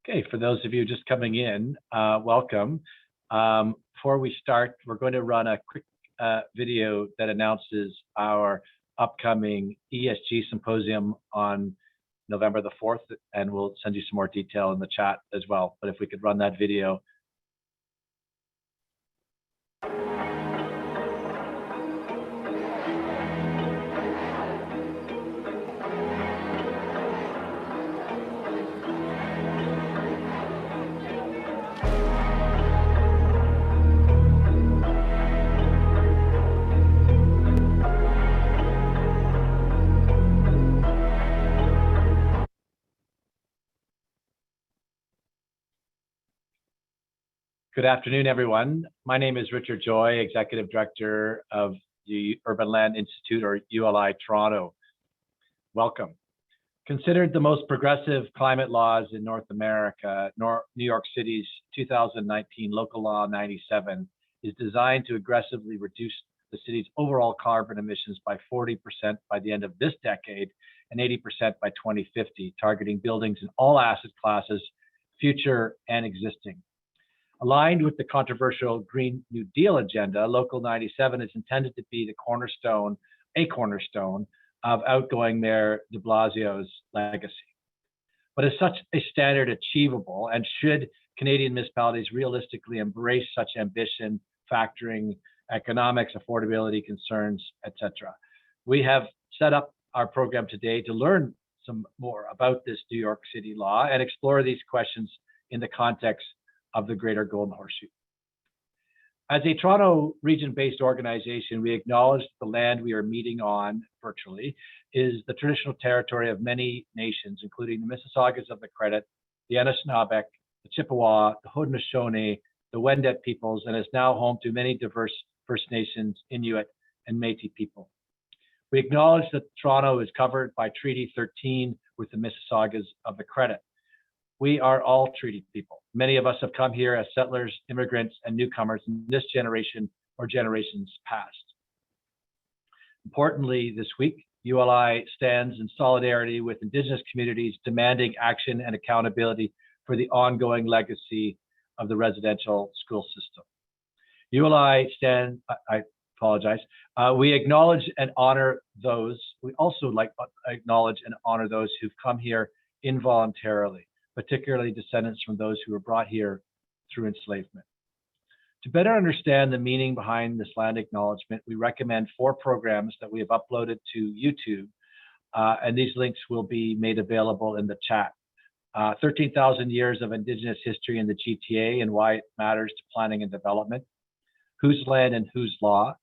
Okay, for those of you just coming in, welcome. Before we start, we're going to run a quick video that announces our upcoming ESG symposium on November the 4th, and we'll send you some more detail in the chat as well. But if we could run that video. Good afternoon, everyone. My name is Richard Joy, Executive Director of the Urban Land Institute, or ULI Toronto. Welcome. Considered the most progressive climate laws in North America, New York City's 2019 Local Law 97 is designed to aggressively reduce the city's overall carbon emissions by 40% by the end of this decade and 80% by 2050, targeting buildings in all asset classes, future and existing. Aligned with the controversial Green New Deal agenda, Local 97 is intended to be a cornerstone of outgoing Mayor de Blasio's legacy. But is such a standard achievable, and should Canadian municipalities realistically embrace such ambition, factoring economics, affordability concerns, etc.? We have set up our program today to learn some more about this New York City law and explore these questions in the context of the Greater Golden Horseshoe. As a Toronto region-based organization, we acknowledge that the land we are meeting on virtually is the traditional territory of many nations, including the Mississaugas of the Credit, the Anishinaabe, the Chippewa, the Haudenosaunee, the Wendat peoples, and is now home to many diverse First Nations, Inuit, and Métis people. We acknowledge that Toronto is covered by Treaty 13 with the Mississaugas of the Credit. We are all treaty people. Many of us have come here as settlers, immigrants, and newcomers in this generation or generations past. Importantly, this week, ULI stands in solidarity with Indigenous communities demanding action and accountability for the ongoing legacy of the residential school system. ULI stands, I apologize, we acknowledge and honor those, we also acknowledge and honor those who've come here involuntarily, particularly descendants from those who were brought here through enslavement. To better understand the meaning behind this land acknowledgement, we recommend 4 programs that we have uploaded to YouTube, and these links will be made available in the chat. 13,000 Years of Indigenous History in the GTA and Why It Matters to Planning and Development, Whose Land and Whose Law,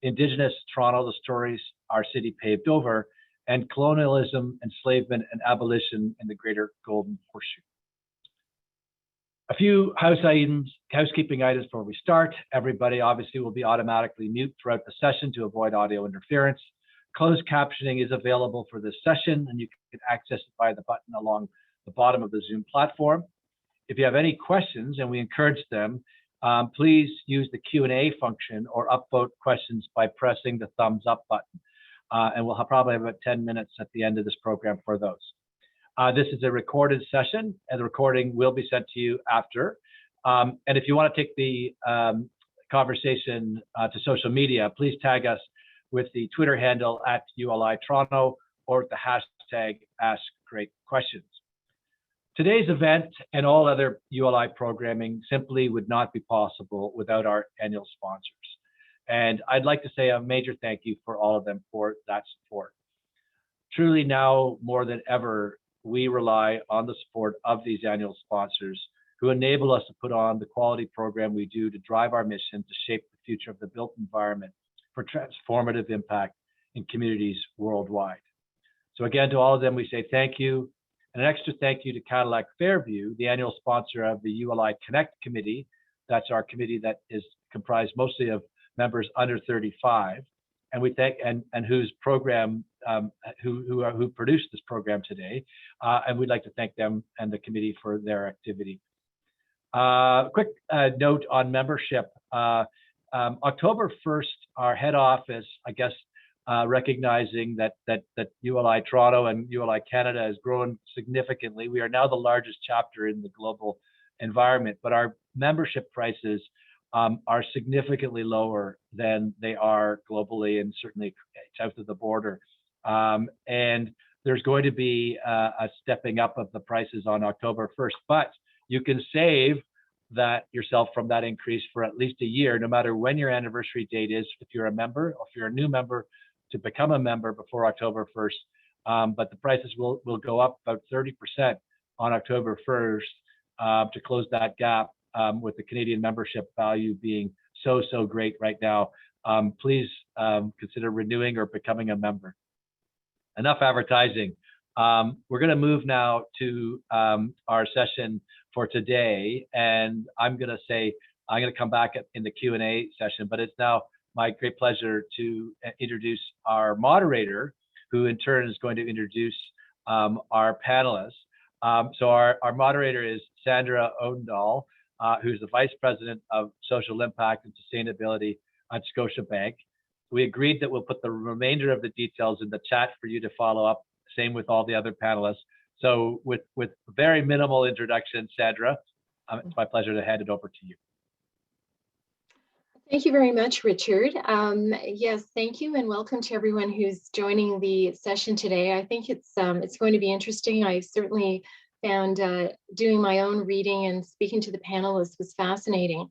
Indigenous Toronto, the Stories Our City Paved Over, and Colonialism, Enslavement, and Abolition in the Greater Golden Horseshoe. A few housekeeping items before we start. Everybody obviously will be automatically mute throughout the session to avoid audio interference. Closed captioning is available for this session, and you can access it by the button along the bottom of the Zoom platform. If you have any questions, and we encourage them, please use the Q&A function or upvote questions by pressing the thumbs up button. And we'll probably have about 10 minutes at the end of this program for those. This is a recorded session, and the recording will be sent to you after. And if you want to take the conversation to social media, please tag us with the Twitter handle @ULI Toronto or the hashtag #AskGreatQuestions. Today's event and all other ULI programming simply would not be possible without our annual sponsors. And I'd like to say a major thank you for all of them for that support. Truly now more than ever, we rely on the support of these annual sponsors who enable us to put on the quality program we do to drive our mission to shape the future of the built environment for transformative impact in communities worldwide. So again, to all of them, we say thank you. And an extra thank you to Cadillac Fairview, the annual sponsor of the ULI Connect Committee. That's our committee that is comprised mostly of members under 35, and we thank and whose program who produced this program today, and we'd like to thank them and the committee for their activity. Quick note on membership: October 1st, our head office, I guess, recognizing that ULI Toronto and ULI Canada has grown significantly. We are now the largest chapter in the global environment, but our membership prices are significantly lower than they are globally and certainly south of the border. And there's going to be a stepping up of the prices on October 1st, but you can save that yourself from that increase for at least a year, no matter when your anniversary date is, if you're a member, or if you're a new member, to become a member before October 1st. But the prices will go up about 30% on October 1st to close that gap with the Canadian membership value being so great right now. Please consider renewing or becoming a member. Enough advertising. We're going to move now to our session for today, and I'm going to come back in the Q&A session, but it's now my great pleasure to introduce our moderator, who in turn is going to introduce our panelists. So our moderator is Sandra Odendahl, who's the Vice President of Social Impact and Sustainability at Scotiabank. We agreed that we'll put the remainder of the details in the chat for you to follow up, same with all the other panelists. So with very minimal introduction, Sandra, it's my pleasure to hand it over to you. Thank you very much, Richard. Yes, thank you, and welcome to everyone who's joining the session today. I think it's going to be interesting. I certainly found doing my own reading and speaking to the panelists was fascinating.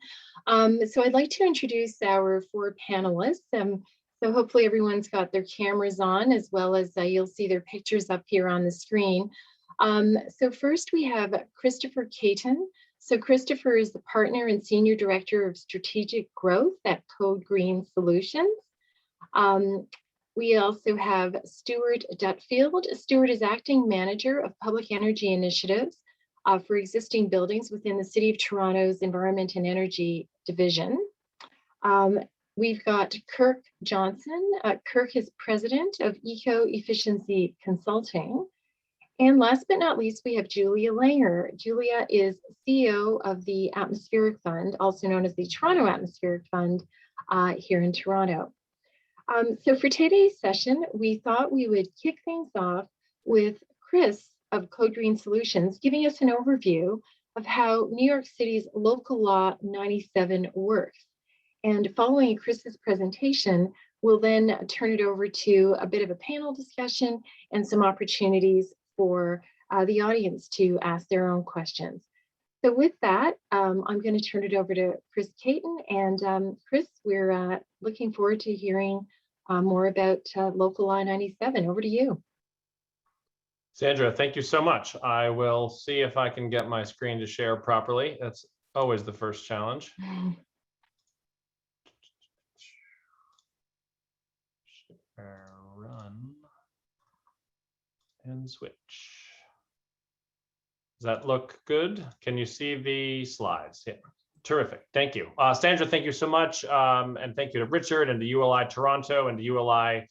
So I'd like to introduce our four panelists. So hopefully everyone's got their cameras on, as well as you'll see their pictures up here on the screen. So first we have Christopher Caton. So Christopher is the partner and senior director of strategic growth at Code Green Solutions. We also have Stuart Dutfield. Stuart is acting manager of public energy initiatives for existing buildings within the City of Toronto's Environment and Energy Division. We've got Kirk Johnson. Kirk is president of Eco Efficiency Consulting. And last but not least, we have Julia Langer. Julia is CEO of the Atmospheric Fund, also known as the Toronto Atmospheric Fund here in Toronto. So for today's session, we thought we would kick things off with Chris of Code Green Solutions, giving us an overview of how New York City's Local Law 97 works. And following Chris's presentation, we'll then turn it over to a bit of a panel discussion and some opportunities for the audience to ask their own questions. So with that, I'm going to turn it over to Chris Caton. And Chris, we're looking forward to hearing more about Local Law 97. Over to you. Sandra, thank you so much. I will see if I can get my screen to share properly. That's always the first challenge. Run and switch. Does that look good? Can you see the slides? Yeah. Terrific. Thank you. Sandra, thank you so much. And thank you to Richard and to ULI Toronto and to ULI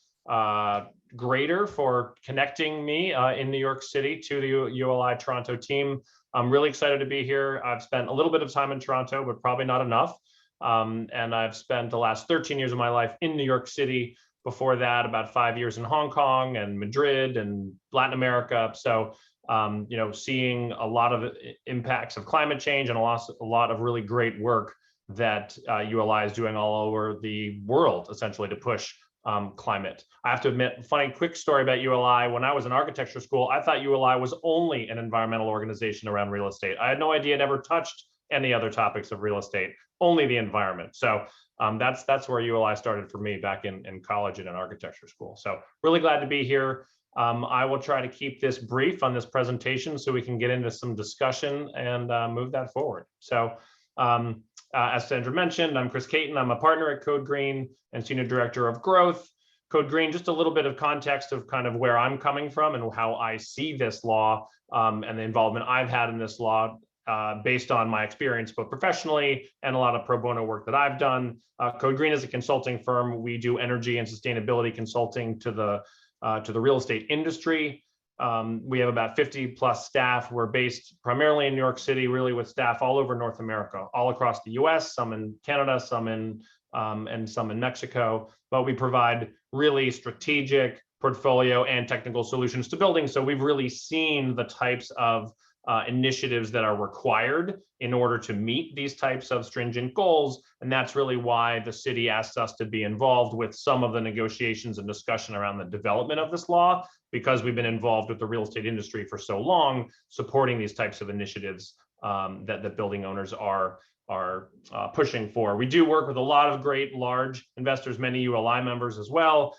Greater for connecting me in New York City to the ULI Toronto team. I'm really excited to be here. I've spent a little bit of time in Toronto, but probably not enough. And I've spent the last 13 years of my life in New York City. Before that, about 5 years in Hong Kong and Madrid and Latin America. So, you know, seeing a lot of impacts of climate change and a lot of really great work that ULI is doing all over the world, essentially, to push climate. I have to admit, funny quick story about ULI. When I was in architecture school, I thought ULI was only an environmental organization around real estate. I had no idea it ever touched any other topics of real estate, only the environment. So that's where ULI started for me back in college and in architecture school. So really glad to be here. I will try to keep this brief on this presentation so we can get into some discussion and move that forward. So as Sandra mentioned, I'm Chris Caton. I'm a partner at Code Green and Senior Director of Growth. Code Green, just a little bit of context of kind of where I'm coming from and how I see this law and the involvement I've had in this law based on my experience, both professionally and a lot of pro bono work that I've done. Code Green is a consulting firm. We do energy and sustainability consulting to the real estate industry. We have about 50 plus staff. We're based primarily in New York City, really with staff all over North America, all across the US, some in Canada, some in and some in Mexico, but we provide really strategic portfolio and technical solutions to buildings. So we've really seen the types of initiatives that are required in order to meet these types of stringent goals. And that's really why the city asked us to be involved with some of the negotiations and discussion around the development of this law, because we've been involved with the real estate industry for so long, supporting these types of initiatives that the building owners are pushing for. We do work with a lot of great large investors, many ULI members as well,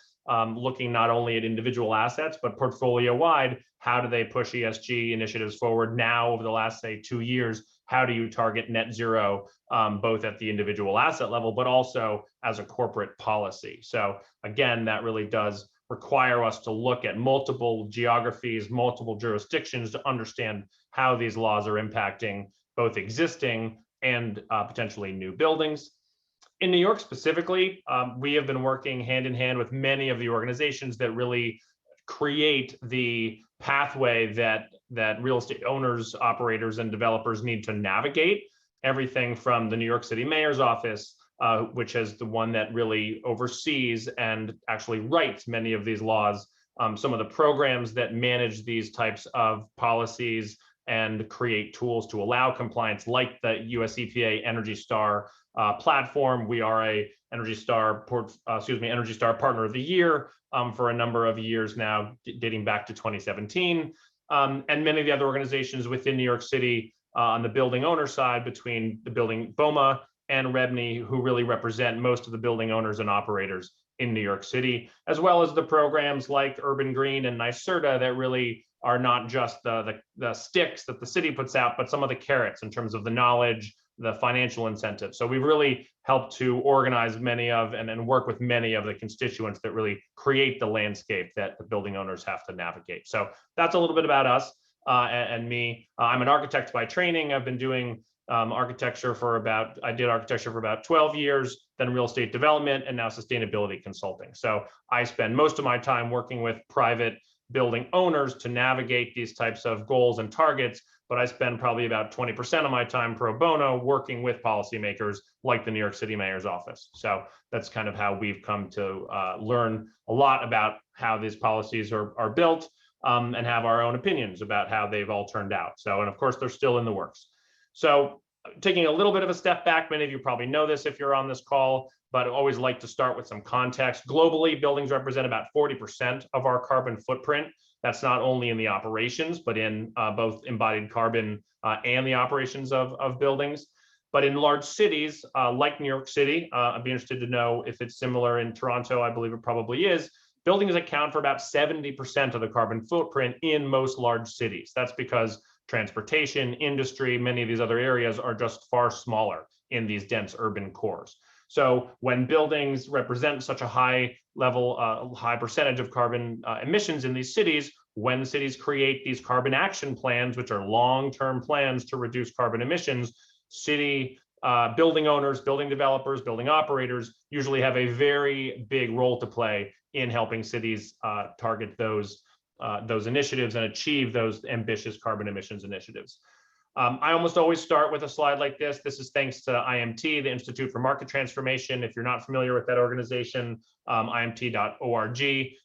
looking not only at individual assets, but portfolio wide. How do they push ESG initiatives forward now over the last, say, 2 years? How do you target net zero, both at the individual asset level, but also as a corporate policy? So again, that really does require us to look at multiple geographies, multiple jurisdictions to understand how these laws are impacting both existing and potentially new buildings. In New York specifically, we have been working hand in hand with many of the organizations that really create the pathway that real estate owners, operators, and developers need to navigate. Everything from the New York City Mayor's office, which is the one that really oversees and actually writes many of these laws, some of the programs that manage these types of policies and create tools to allow compliance, like the US EPA Energy Star platform. We are a Energy Star Partner of the Year for a number of years now, dating back to 2017. And many of the other organizations within New York City on the building owner side, between the building BOMA and REBNY, who really represent most of the building owners and operators in New York City, as well as the programs like Urban Green and NYCERDA that really are not just the sticks that the city puts out, but some of the carrots in terms of the knowledge, the financial incentives. So we've really helped to organize many of and work with many of the constituents that really create the landscape that the building owners have to navigate. So that's a little bit about us and me. I'm an architect by training. I've been doing architecture for about 12 years, then real estate development, and now sustainability consulting. So I spend most of my time working with private building owners to navigate these types of goals and targets, but I spend probably about 20% of my time pro bono working with policymakers like the New York City Mayor's office. So that's kind of how we've come to learn a lot about how these policies are built, and have our own opinions about how they've all turned out. So, and of course, they're still in the works. So taking a little bit of a step back, many of you probably know this if you're on this call, but I always like to start with some context. Globally, buildings represent about 40% of our carbon footprint. That's not only in the operations, but in both embodied carbon and the operations of buildings. But in large cities like New York City, I'd be interested to know if it's similar in Toronto. I believe it probably is. Buildings account for about 70% of the carbon footprint in most large cities. That's because transportation, industry, many of these other areas are just far smaller in these dense urban cores. So when buildings represent such a high level, high percentage of carbon emissions in these cities, when cities create these carbon action plans, which are long-term plans to reduce carbon emissions, city building owners, building developers, building operators usually have a very big role to play in helping cities target those initiatives and achieve those ambitious carbon emissions initiatives. I almost always start with a slide like this. This is thanks to IMT, the Institute for Market Transformation. If you're not familiar with that organization, imt.org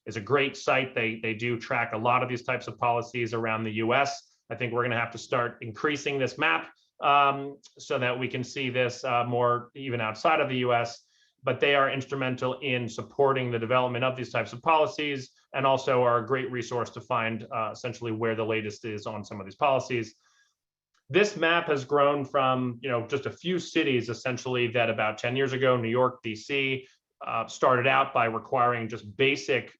is a great site. They do track a lot of these types of policies around the US. I think we're going to have to start increasing this map so that we can see this more even outside of the US. But they are instrumental in supporting the development of these types of policies, and also are a great resource to find essentially where the latest is on some of these policies. This map has grown from just a few cities, essentially, that about 10 years ago, New York, DC, started out by requiring just basic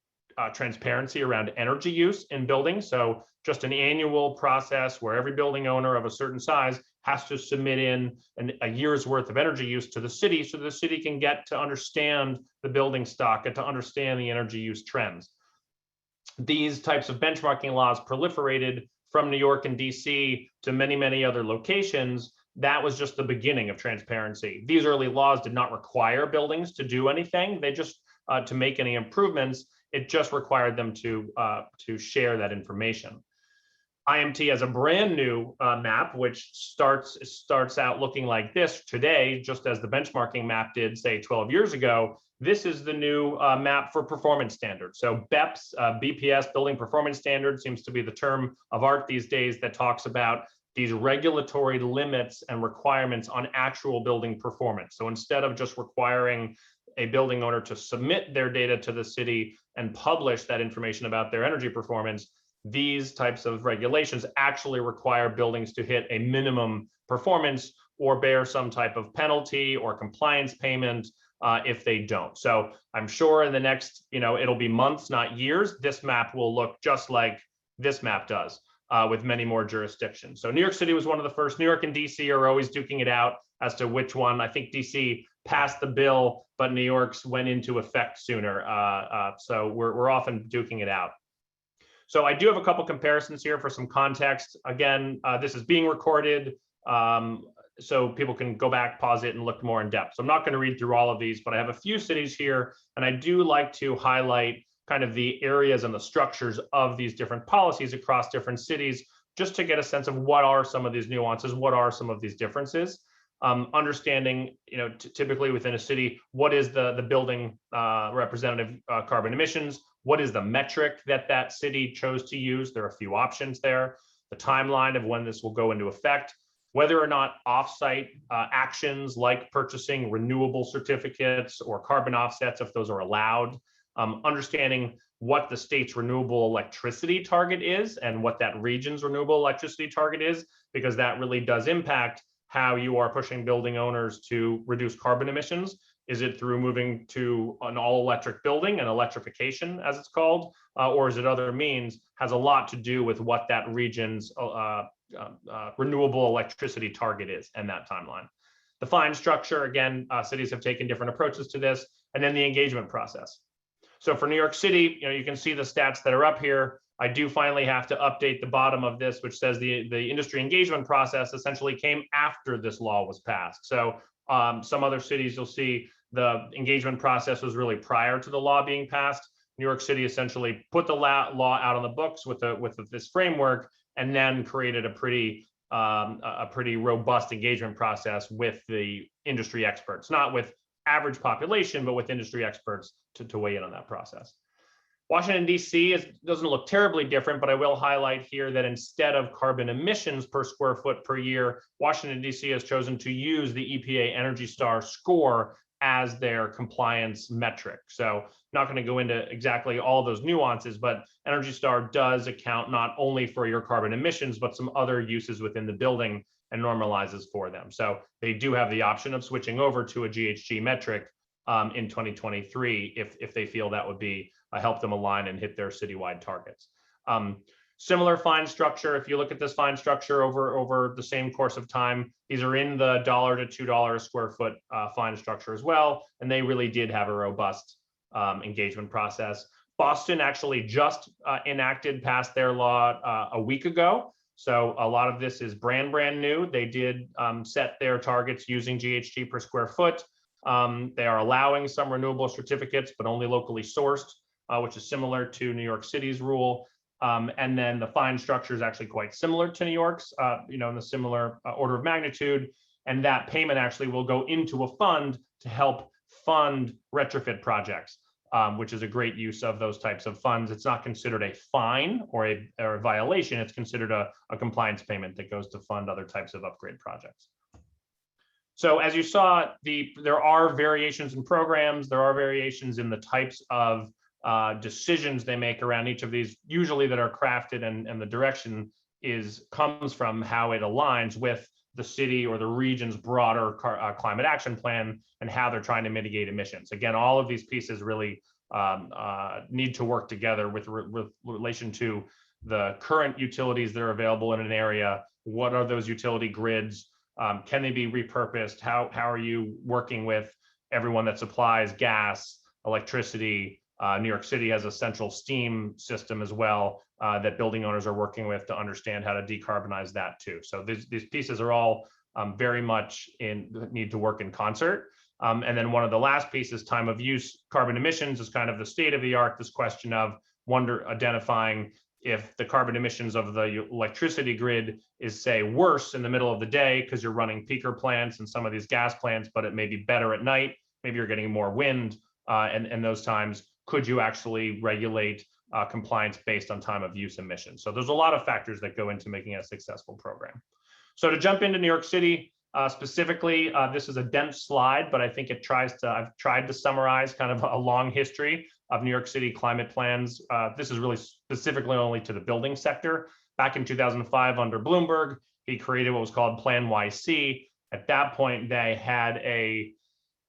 transparency around energy use in buildings. So just an annual process where every building owner of a certain size has to submit in a year's worth of energy use to the city, so the city can get to understand the building stock and to understand the energy use trends. These types of benchmarking laws proliferated from New York and DC to many, many other locations. That was just the beginning of transparency. These early laws did not require buildings to do anything. They just, to make any improvements, it just required them to share that information. IMT has a brand new map, which starts out looking like this today, just as the benchmarking map did, say, 12 years ago. This is the new map for performance standards. So BEPS, BPS, Building Performance Standard, seems to be the term of art these days that talks about these regulatory limits and requirements on actual building performance. So instead of just requiring a building owner to submit their data to the city and publish that information about their energy performance, these types of regulations actually require buildings to hit a minimum performance or bear some type of penalty or compliance payment if they don't. So I'm sure in the next, it'll be months, not years, this map will look just like this map does with many more jurisdictions. So New York City was one of the first. New York and DC are always duking it out as to which one. I think DC passed the bill, but New York's went into effect sooner. So we're often duking it out. So I do have a couple comparisons here for some context. Again, this is being recorded, so people can go back, pause it, and look more in depth. So I'm not going to read through all of these, but I have a few cities here, and I do like to highlight kind of the areas and the structures of these different policies across different cities, just to get a sense of what are some of these nuances, what are some of these differences. Understanding, typically within a city, what is the building representative carbon emissions? What is the metric that city chose to use? There are a few options there. The timeline of when this will go into effect, whether or not offsite actions like purchasing renewable certificates or carbon offsets, if those are allowed, understanding what the state's renewable electricity target is and what that region's renewable electricity target is, because that really does impact how you are pushing building owners to reduce carbon emissions. Is it through moving to an all-electric building and electrification, as it's called, or is it other means? Has a lot to do with what that region's renewable electricity target is and that timeline. The fine structure, again, cities have taken different approaches to this, and then the engagement process. So for New York City, you can see the stats that are up here. I do finally have to update the bottom of this, which says the industry engagement process essentially came after this law was passed. So some other cities, you'll see the engagement process was really prior to the law being passed. New York City essentially put the law out on the books with this framework, and then created a pretty robust engagement process with the industry experts, not with average population, but with industry experts to weigh in on that process. Washington, D.C. doesn't look terribly different, but I will highlight here that instead of carbon emissions per square foot per year, Washington, D.C. has chosen to use the EPA Energy Star score as their compliance metric. So not going to go into exactly all those nuances, but Energy Star does account not only for your carbon emissions, but some other uses within the building and normalizes for them. So they do have the option of switching over to a GHG metric in 2023 if they feel that would be help them align and hit their citywide targets. Similar fine structure. If you look at this fine structure over the same course of time, these are in the $1 to $2 a square foot fine structure as well. And they really did have a robust engagement process. Boston actually just passed their law a week ago. So a lot of this is brand new. They did set their targets using GHG per square foot. They are allowing some renewable certificates, but only locally sourced, which is similar to New York City's rule. And then the fine structure is actually quite similar to New York's, in the similar order of magnitude. And that payment actually will go into a fund to help fund retrofit projects, which is a great use of those types of funds. It's not considered a fine or a violation. It's considered a compliance payment that goes to fund other types of upgrade projects. So as you saw, there are variations in programs. There are variations in the types of decisions they make around each of these, usually that are crafted, and the direction comes from how it aligns with the city or the region's broader climate action plan and how they're trying to mitigate emissions. Again, all of these pieces really need to work together with relation to the current utilities that are available in an area. What are those utility grids? Can they be repurposed? How are you working with everyone that supplies gas, electricity? New York City has a central steam system as well that building owners are working with to understand how to decarbonize that too. So these pieces are all very much need to work in concert. And then one of the last pieces, time of use, carbon emissions, is kind of the state of the art. This question of identifying if the carbon emissions of the electricity grid is, say, worse in the middle of the day because you're running peaker plants and some of these gas plants, but it may be better at night, maybe you're getting more wind and those times, could you actually regulate compliance based on time of use emissions? So there's a lot of factors that go into making a successful program. So to jump into New York City, specifically, this is a dense slide, but I think I've tried to summarize kind of a long history of New York City climate plans. This is really specifically only to the building sector. Back in 2005 under Bloomberg, he created what was called Plan YC. At that point, they had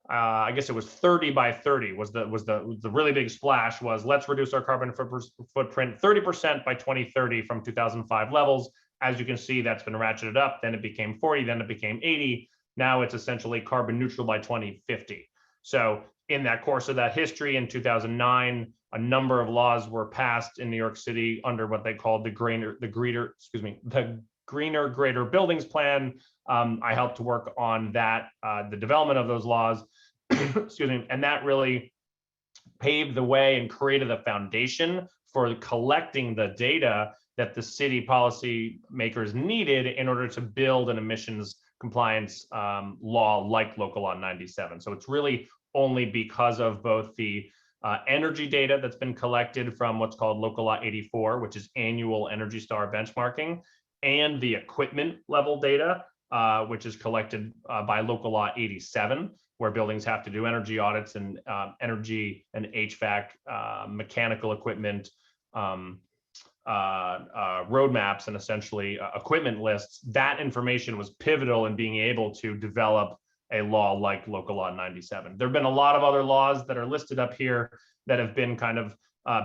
I guess it was 30 by 30 was the really big splash was let's reduce our carbon footprint 30% by 2030 from 2005 levels. As you can see, that's been ratcheted up. Then it became 40, then it became 80. Now it's essentially carbon neutral by 2050. So in that course of that history in 2009, a number of laws were passed in New York City under what they called the Greener, Greater Buildings Plan. I helped to work on that, the development of those laws, excuse me, and that really paved the way and created the foundation for collecting the data that the city policy makers needed in order to build an emissions compliance law like Local Law 97. So it's really only because of both the energy data that's been collected from what's called Local Law 84, which is annual Energy Star benchmarking, and the equipment level data, which is collected by Local Law 87, where buildings have to do energy audits and energy and HVAC, mechanical equipment, roadmaps, and essentially equipment lists. That information was pivotal in being able to develop a law like Local Law 97. There have been a lot of other laws that are listed up here that have been kind of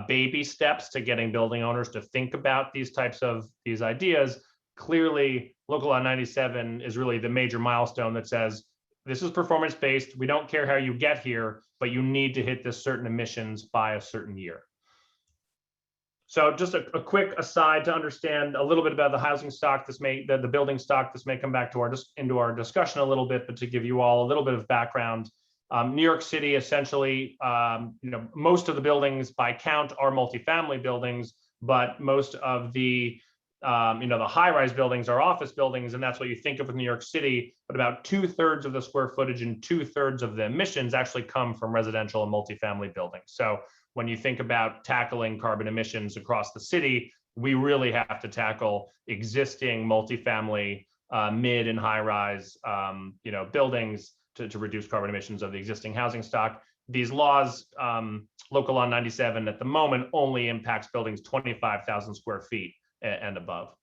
baby steps to getting building owners to think about these types of these ideas. Clearly, Local Law 97 is really the major milestone that says, this is performance-based. We don't care how you get here, but you need to hit this certain emissions by a certain year. So just a quick aside to understand a little bit about the housing stock, the building stock, this may come back to into our discussion a little bit, but to give you all a little bit of background, New York City, essentially, most of the buildings by count are multifamily buildings, but most of the the high-rise buildings are office buildings, and that's what you think of with New York City, but about 2/3 of the square footage and 2/3 of the emissions actually come from residential and multifamily buildings. So when you think about tackling carbon emissions across the city, we really have to tackle existing multifamily, mid and high-rise, buildings to reduce carbon emissions of the existing housing stock. These laws, Local Law 97 at the moment only impacts buildings 25,000 square feet and above.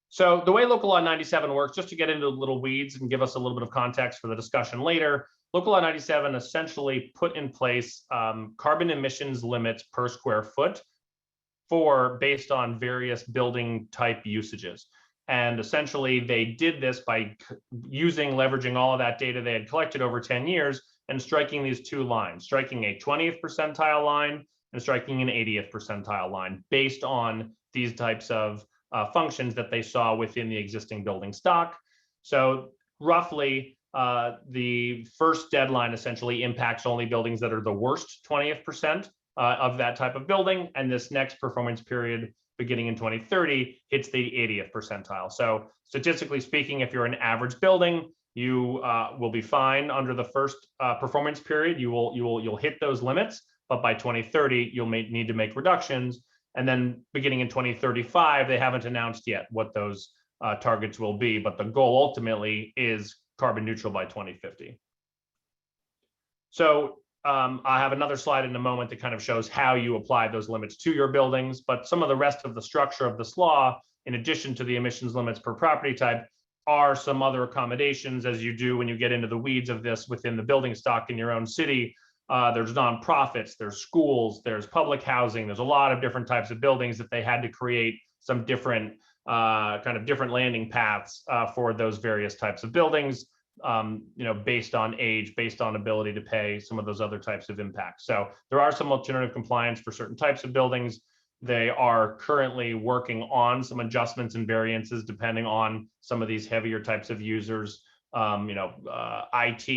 So the way Local Law 97 works, just to get into the little weeds and give us a little bit of context for the discussion later, Local Law 97 essentially put in place carbon emissions limits per square foot based on various building type usages. And essentially they did this by leveraging all of that data they had collected over 10 years and striking these two lines, striking a 20th percentile line and striking an 80th percentile line based on these types of functions that they saw within the existing building stock. So roughly, the first deadline essentially impacts only buildings that are the worst 20th percent of that type of building. And this next performance period, beginning in 2030, hits the 80th percentile. So statistically speaking, if you're an average building, you will be fine under the first performance period. You'll hit those limits, but by 2030, you'll need to make reductions. And then beginning in 2035, they haven't announced yet what those targets will be, but the goal ultimately is carbon neutral by 2050. So I have another slide in a moment that kind of shows how you apply those limits to your buildings, but some of the rest of the structure of this law, in addition to the emissions limits per property type, are some other accommodations as you do when you get into the weeds of this within the building stock in your own city. There's nonprofits, there's schools, there's public housing, there's a lot of different types of buildings that they had to create some different different landing paths for those various types of buildings, based on age, based on ability to pay, some of those other types of impacts. So there are some alternative compliance for certain types of buildings. They are currently working on some adjustments and variances depending on some of these heavier types of users, IT,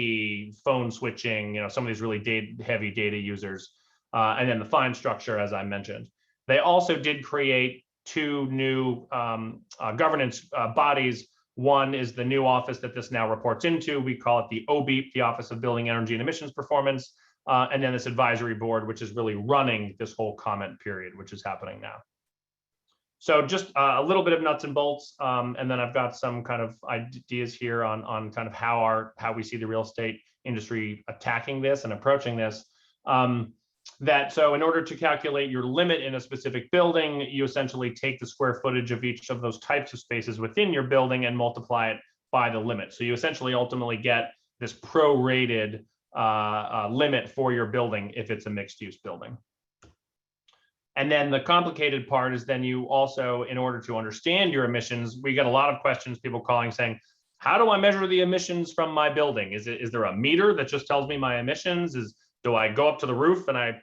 phone switching, some of these really heavy data users, and then the fine structure, as I mentioned. They also did create two new governance bodies. One is the new office that this now reports into. We call it the OBEEP, the Office of Building Energy and Emissions Performance, and then this advisory board, which is really running this whole comment period, which is happening now. So just a little bit of nuts and bolts, and then I've got some kind of ideas here on kind of how we see the real estate industry attacking this and approaching this. So in order to calculate your limit in a specific building, you essentially take the square footage of each of those types of spaces within your building and multiply it by the limit. So you essentially ultimately get this prorated limit for your building if it's a mixed-use building. And then the complicated part is then you also, in order to understand your emissions, we get a lot of questions, people calling saying, how do I measure the emissions from my building? Is there a meter that just tells me my emissions? Do I go up to the roof and I,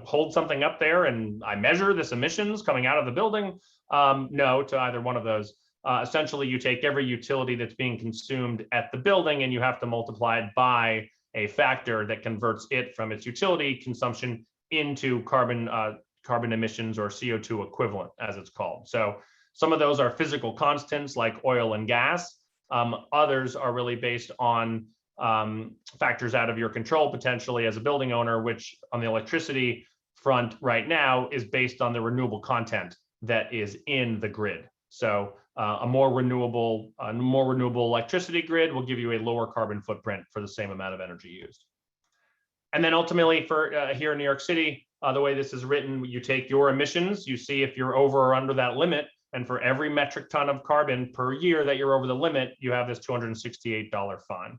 hold something up there and I measure this emissions coming out of the building? No to either one of those. Essentially, you take every utility that's being consumed at the building and you have to multiply it by a factor that converts it from its utility consumption into carbon emissions, or CO2 equivalent, as it's called. So some of those are physical constants like oil and gas. Others are really based on factors out of your control, potentially as a building owner, which on the electricity front right now is based on the renewable content that is in the grid. So a more renewable electricity grid will give you a lower carbon footprint for the same amount of energy used. And then ultimately for here in New York City, the way this is written, you take your emissions, you see if you're over or under that limit, and for every metric ton of carbon per year that you're over the limit, you have this $268 fine.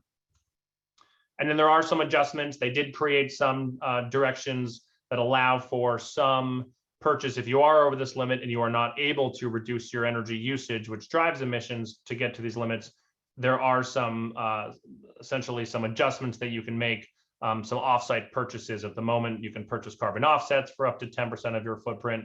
And then there are some adjustments. They did create some directions that allow for some purchase if you are over this limit and you are not able to reduce your energy usage, which drives emissions to get to these limits. There are some essentially some adjustments that you can make, some offsite purchases. At the moment, you can purchase carbon offsets for up to 10% of your footprint,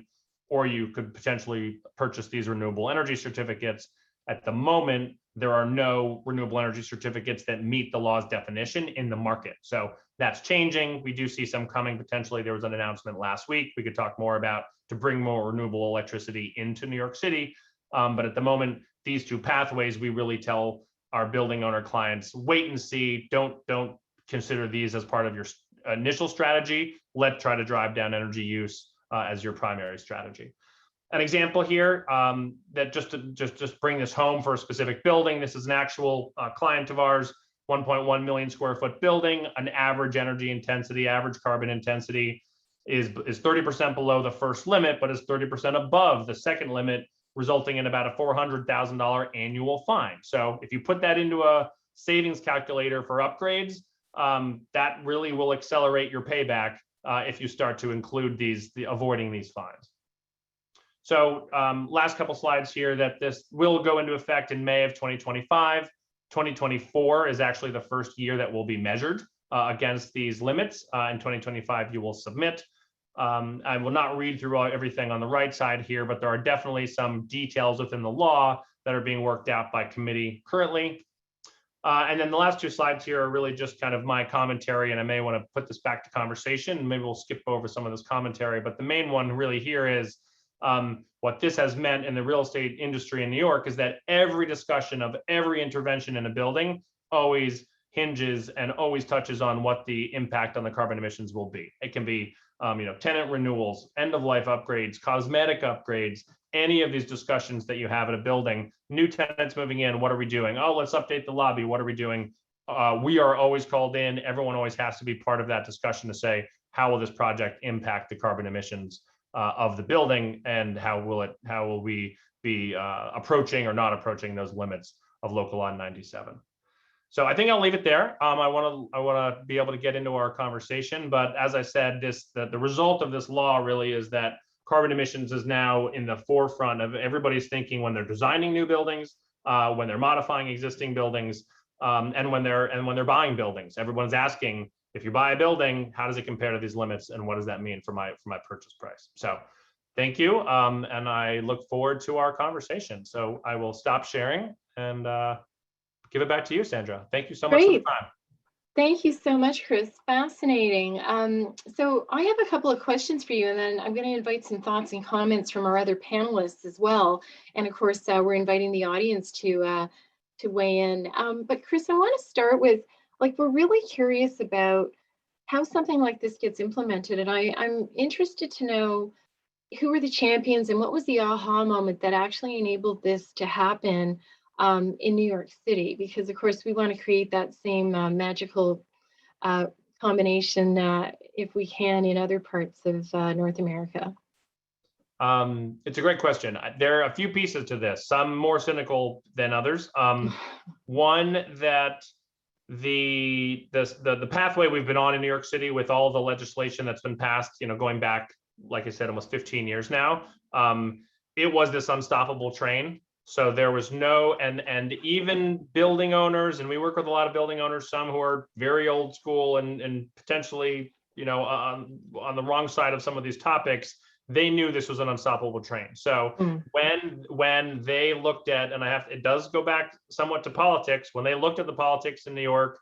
or you could potentially purchase these renewable energy certificates. At the moment, there are no renewable energy certificates that meet the law's definition in the market. So that's changing. We do see some coming potentially. There was an announcement last week we could talk more about to bring more renewable electricity into New York City. But at the moment, these two pathways, we really tell our building owner clients, wait and see, don't consider these as part of your initial strategy. Let's try to drive down energy use as your primary strategy. An example here that just bring this home for a specific building. This is an actual client of ours, 1.1 million square foot building. An average energy intensity, average carbon intensity is 30% below the first limit, but is 30% above the second limit, resulting in about a $400,000 annual fine. So if you put that into a savings calculator for upgrades, that really will accelerate your payback if you start to include avoiding these fines. So last couple slides here, that this will go into effect in May of 2025. 2024 is actually the first year that will be measured against these limits. In 2025, you will submit. I will not read through everything on the right side here, but there are definitely some details within the law that are being worked out by committee currently. And then the last two slides here are really just kind of my commentary, and I may want to put this back to conversation, and maybe we'll skip over some of this commentary, but the main one really here is what this has meant in the real estate industry in New York is that every discussion of every intervention in a building always hinges and always touches on what the impact on the carbon emissions will be. It can be tenant renewals, end of life upgrades, cosmetic upgrades, any of these discussions that you have at a building. New tenants moving in, what are we doing? Oh, let's update the lobby, what are we doing? We are always called in. Everyone always has to be part of that discussion to say, how will this project impact the carbon emissions of the building, and how will we be approaching or not approaching those limits of local law 97. So I think I'll leave it there. I want to be able to get into our conversation, but as I said, the result of this law really is that carbon emissions is now in the forefront of everybody's thinking when they're designing new buildings, when they're modifying existing buildings, and when they're buying buildings. Everyone's asking, if you buy a building, how does it compare to these limits, and what does that mean for my purchase price? So thank you, and I look forward to our conversation. So I will stop sharing and give it back to you, Sandra. Thank you so much for the time. Thank you so much, Chris. Fascinating. So I have a couple of questions for you, and then I'm going to invite some thoughts and comments from our other panelists as well. And of course, we're inviting the audience to weigh in. But Chris, I want to start with, like, we're really curious about how something like this gets implemented, and I'm interested to know who were the champions and what was the aha moment that actually enabled this to happen in New York City? Because of course we want to create that same magical uh, combination if we can in other parts of North America. It's a great question. There are a few pieces to this, some more cynical than others. One, that the pathway we've been on in New York City with all the legislation that's been passed, going back, like I said, almost 15 years now, it was this unstoppable train. So there was no, and even building owners, and we work with a lot of building owners, some who are very old school and potentially, on the wrong side of some of these topics, they knew this was an unstoppable train. So when they looked at, and it does go back somewhat to politics, when they looked at the politics in New York,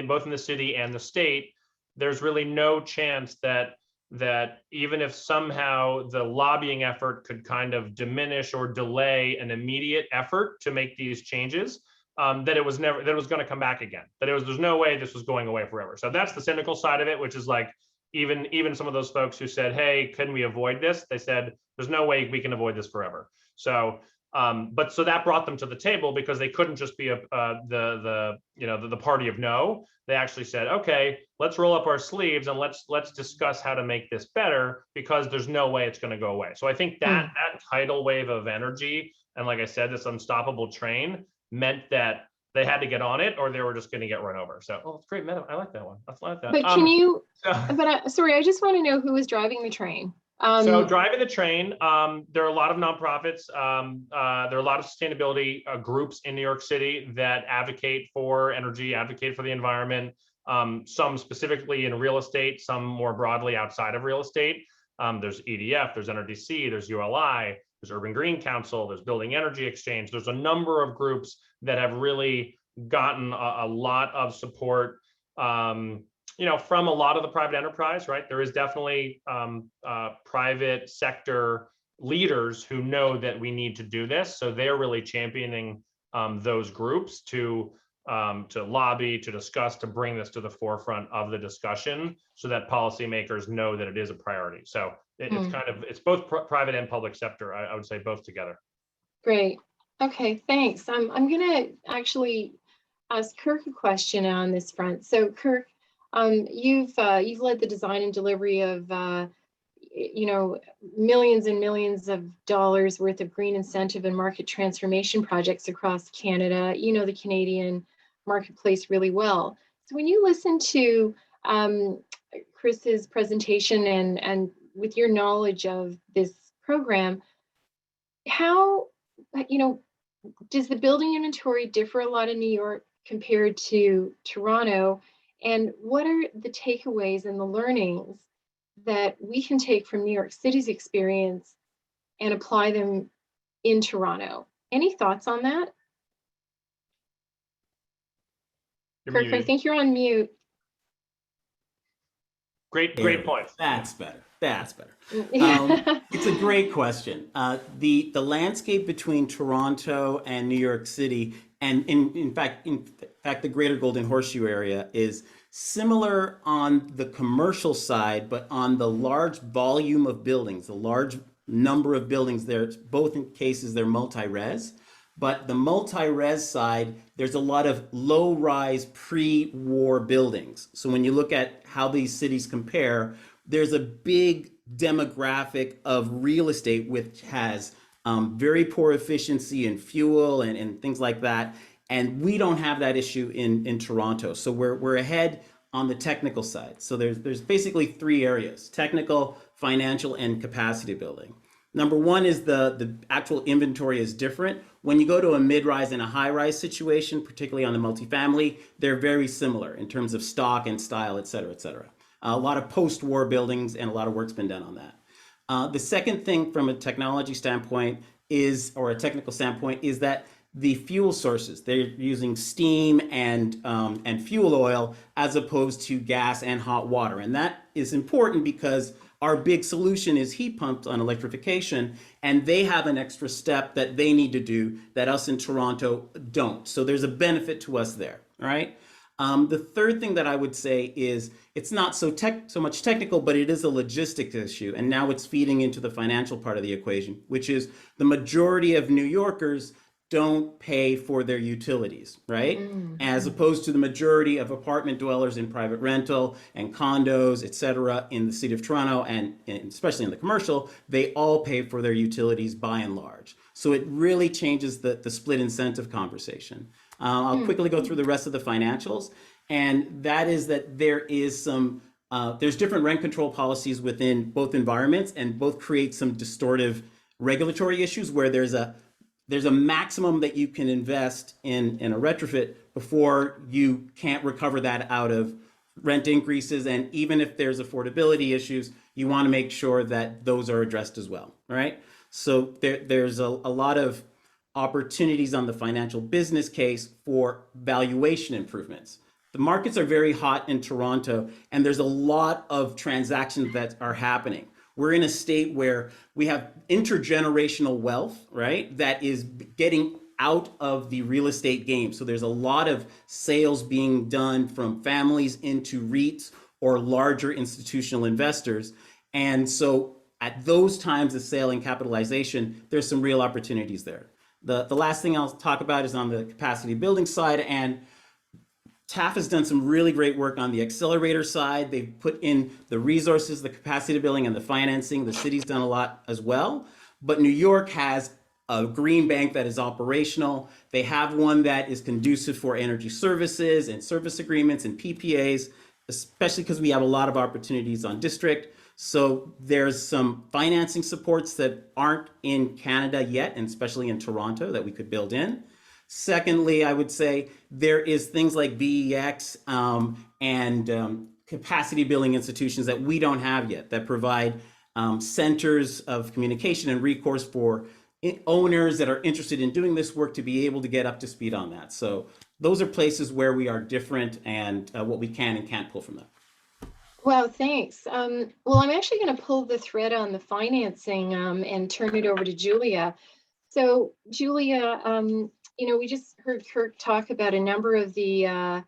both in the city and the state, there's really no chance that even if somehow the lobbying effort could kind of diminish or delay an immediate effort to make these changes, that it was going to come back again. There's no way this was going away forever. So that's the cynical side of it, which is like, even some of those folks who said, "Hey, can we avoid this?" They said, "There's no way we can avoid this forever." So, so that brought them to the table because they couldn't just be the party of no. They actually said, "Okay, let's roll up our sleeves and let's discuss how to make this better because there's no way it's going to go away." So I think that tidal wave of energy, and like I said, this unstoppable train, meant that they had to get on it or they were just going to get run over. So, it's great meta. I like that one. I like that. But can you? Sorry, I just want to know who was driving the train. So driving the train, there are a lot of nonprofits. There are a lot of sustainability groups in New York City that advocate for energy, advocate for the environment. Some specifically in real estate, some more broadly outside of real estate. There's EDF, there's NRDC, there's ULI, there's Urban Green Council, there's Building Energy Exchange. There's a number of groups that have really gotten a lot of support, from a lot of the private enterprise, right? There is definitely private sector leaders who know that we need to do this. So they're really championing those groups to lobby, to discuss, to bring this to the forefront of the discussion so that policymakers know that it is a priority. So it's both private and public sector. I would say both together. Great. Okay, thanks. I'm going to actually ask Kirk a question on this front. So Kirk, you've led the design and delivery of millions and millions of dollars worth of green incentive and market transformation projects across Canada. You know the Canadian marketplace really well. So when you listen to Chris's presentation and with your knowledge of this program, how does the building inventory differ a lot in New York compared to Toronto? And what are the takeaways and the learnings that we can take from New York City's experience and apply them in Toronto? Any thoughts on that? Kirk, I think you're on mute. Great point. That's better. It's a great question. The landscape between Toronto and New York City, and in fact, the greater Golden Horseshoe area, is similar on the commercial side, but on the large volume of buildings, the large number of buildings there, both in cases they're multi-res. But the multi-res side, there's a lot of low-rise pre-war buildings. So when you look at how these cities compare, there's a big demographic of real estate which has very poor efficiency in fuel and things like that. And we don't have that issue in Toronto. So we're ahead on the technical side. So there's basically three areas: technical, financial, and capacity building. Number one is the actual inventory is different. When you go to a mid-rise and a high-rise situation, particularly on the multifamily, they're very similar in terms of stock and style, et cetera, et cetera. A lot of post-war buildings and a lot of work's been done on that. The second thing from a technology standpoint or a technical standpoint is that the fuel sources. They're using steam and fuel oil as opposed to gas and hot water. And that is important because our big solution is heat pumps on electrification, and they have an extra step that they need to do that us in Toronto don't. So there's a benefit to us there, all right? The third thing that I would say is it's not so much technical, but it is a logistics issue. And now it's feeding into the financial part of the equation, which is the majority of New Yorkers don't pay for their utilities, right? As opposed to the majority of apartment dwellers in private rental and condos, et cetera, in the city of Toronto, and especially in the commercial, they all pay for their utilities by and large. So it really changes the split incentive conversation. I'll quickly go through the rest of the financials, and that is that there is some, there's different rent control policies within both environments, and both create some distortive regulatory issues where there's a maximum that you can invest in a retrofit before you can't recover that out of rent increases. And even if there's affordability issues, you want to make sure that those are addressed as well, all right? So there's a lot of opportunities on the financial business case for valuation improvements. The markets are very hot in Toronto, and there's a lot of transactions that are happening. We're in a state where we have intergenerational wealth, right? That is getting out of the real estate game. So there's a lot of sales being done from families into REITs or larger institutional investors. And so at those times of sale and capitalization, there's some real opportunities there. The last thing I'll talk about is on the capacity building side, and TAF has done some really great work on the accelerator side. They've put in the resources, the capacity building, and the financing. The city's done a lot as well. But New York has a green bank that is operational. They have one that is conducive for energy services and service agreements and PPAs, especially because we have a lot of opportunities on district. So there's some financing supports that aren't in Canada yet, and especially in Toronto, that we could build in. Secondly, I would say there is things like VEX and capacity building institutions that we don't have yet that provide centers of communication and recourse for owners that are interested in doing this work to be able to get up to speed on that. So those are places where we are different, and what we can and can't pull from them. Wow, thanks. Well, I'm actually going to pull the thread on the financing and turn it over to Julia. So, Julia, we just heard Kirk talk about a number of the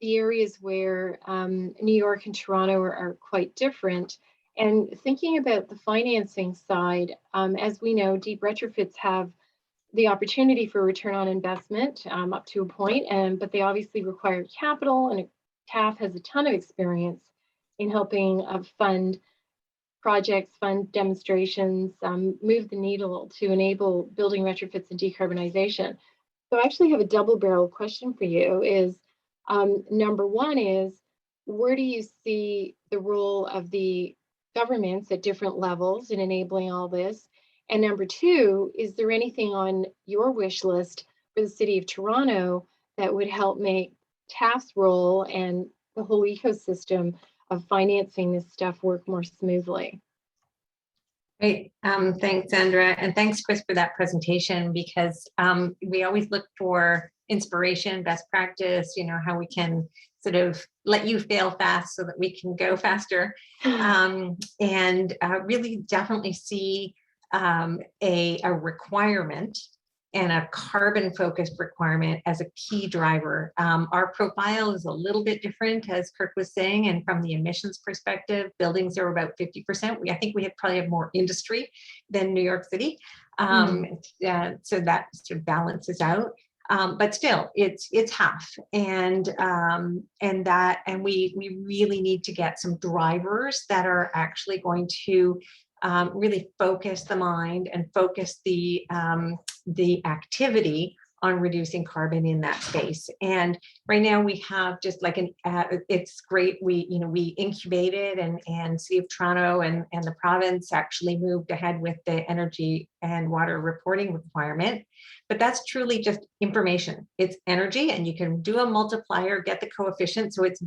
areas where New York and Toronto are quite different. And thinking about the financing side, as we know, deep retrofits have the opportunity for return on investment up to a point, but they obviously require capital, and TAF has a ton of experience in helping fund projects, fund demonstrations, move the needle to enable building retrofits and decarbonization. So I actually have a double-barrel question for you. Is number one is, where do you see the role of the governments at different levels in enabling all this? And number two, is there anything on your wish list for the City of Toronto that would help make TAF's role and the whole ecosystem of financing this stuff work more smoothly? Great. Thanks, Sandra. And thanks, Chris, for that presentation, because we always look for inspiration, best practice, how we can sort of let you fail fast so that we can go faster. And really definitely see a requirement and a carbon-focused requirement as a key driver. Our profile is a little bit different, as Kirk was saying, and from the emissions perspective, buildings are about 50%. I think we probably have more industry than New York City, so that sort of balances out. But still, it's half, and we really need to get some drivers that are actually going to really focus the mind and focus the activity on reducing carbon in that space. And right now we have just like it's great. We incubated, and City of Toronto and the province actually moved ahead with the energy and water reporting requirement. But that's truly just information. It's energy, and you can do a multiplier, get the coefficient. So it's